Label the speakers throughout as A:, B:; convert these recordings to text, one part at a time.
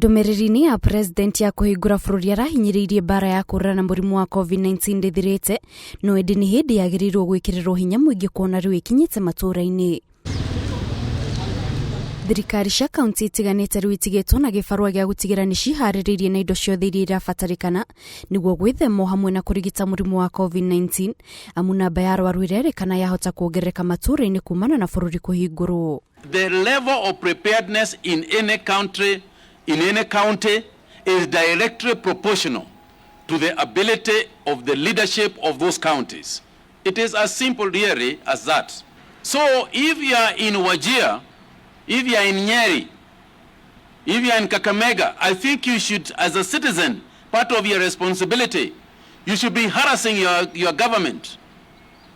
A: Ndumiriri ya president ya kuhingura bururi arahinyiriirie bara ya kurana na murimu wa COVID-19 ndithirite no indi ni hindi yagirirwo gwikirirwo hinya muingi kuona riu ikinyite matura-ini. Thirikari cia kaunti itiganite riu itigitwo na gibarua gia gutigira niciihariirie na indo ciothe iria irabatarikana niguo gwithema hamwe na kurigita murimu wa COVID-19 amu namba ya arwaru irerikana yahota kuongerereka matura-ini kumana na bururi kuhingurwo.
B: The level of preparedness in any country, in any county, is directly proportional to the ability of the leadership of those counties. It is as simple really as that. So if you are in Wajir, if you are in Nyeri, if you are in Kakamega, I think you should, as a citizen, part of your responsibility, you should be harassing your government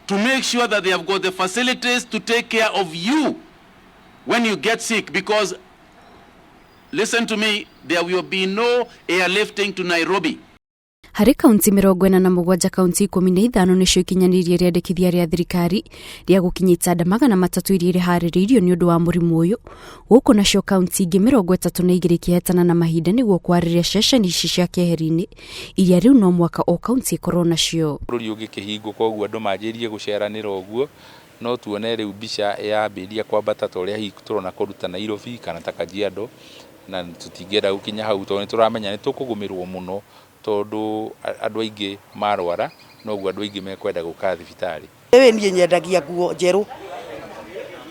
B: to make sure that they have got the facilities to take care of you when you get sick, because listen to me, there will be no airlifting to Nairobi.
A: Hari kaunti 47 kaunti 15 nicio ikinyanirie riandikithia ria thirikari ria gukinyita andũ 300 iria irihariirio ni undu wa murimu uyu guku nacio kaunti ingi 32 kihetana na mahinda niguo kwariria ceceni ici cia keheri-ini iria riu no mwaka o kaunti ikorwo nacio.
C: Bururi ugikihingo koguo andu manjirie guceranira uguo no tuone riu mbica yambiria kwambata ta uria hihi turona kuruta NAIROBI kana ta Kajiado na tutingera gukinya hau to ni turamenya ni tukugumirwo muno tondu andu aingi marwara noguo andu aingi mekwenda guka thibitari.
D: Ewe nie nyendagia nguo njeru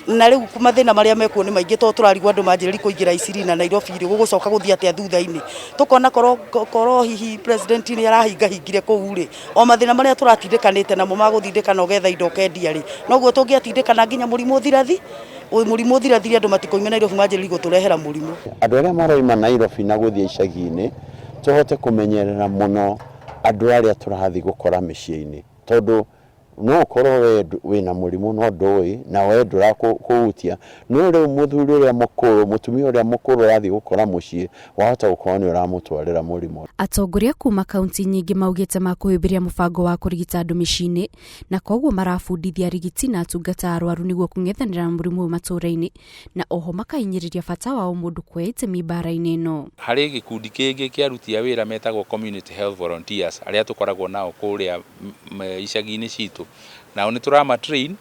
D: na riu kumathina maria mekuo ni maingi to turarigwa andu manjiri kuingira iciri na Nairobi ri gugucoka guthia atia thutha-ini tukona koro hihi president ni arahinga hingire kou ri o mathina maria turatindikanite namo maguthindikana ugetha indo kendia ri noguo tungiatindikana nginya murimu thirathi murimu thirathi andu matikoime Nairobi manjiri guturehera murimu.
E: Andu aria maroima Nairobi na guthia icagi-ini tuhote kumenyerera muno andu aria turathi gukora micii-ini tondu no ukorwo wina murimu no ndoi na wendura kuhutia no riu muthuri uria mukuru mutumia uria mukuru rathi gukora mucii wahota gukorwo ni uramutwarira murimu.
A: Atongoria kuma kaunti nyingi maugite makuhimbiria mubango wa kurigita andu micii-ini na koguo marabundithia arigiti na atungata arwaru niguo kungethanira na murimu matura-ini na oho makahinyiriria bata wa mundu kuoya itemi bara-ini ino.
C: Hari gikundi kingi kia aruti a wira metagwo community health volunteers aria tukoragwo nao kuria icagi-ini citu na oni turama train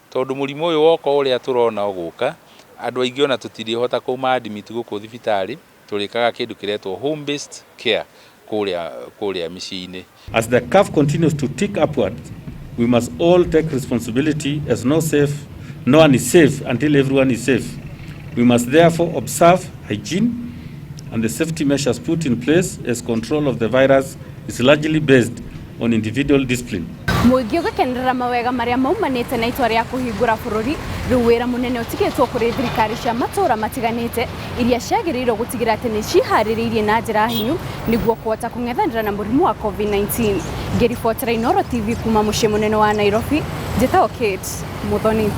C: tondu murimu uyu woko uria turona uguka andu aingi ona tutirihota kuma admit guku thibitari turikaga kindu kiretwo home based care kuria micii-ini.
F: As the curve continues to tick upward, we must all take responsibility as no one is safe until everyone is safe. We must therefore observe hygiene and the safety measures put in place as control of the virus is largely based on individual discipline.
A: Muingi ugakenerera mawega maria maumanite na itwa ria kuhingura bururi riu wira munene utigitwo kuri thirikari cia matura matiganite iria ciagiriirwo gutigira ati ni ciihariirie na njira hinyu niguo kuhota kungethanira na murimu wa COVID-19. Ngiribotera Inooro TV kuma mucii munene wa Nairobi, njitagwo Kate Muthoni.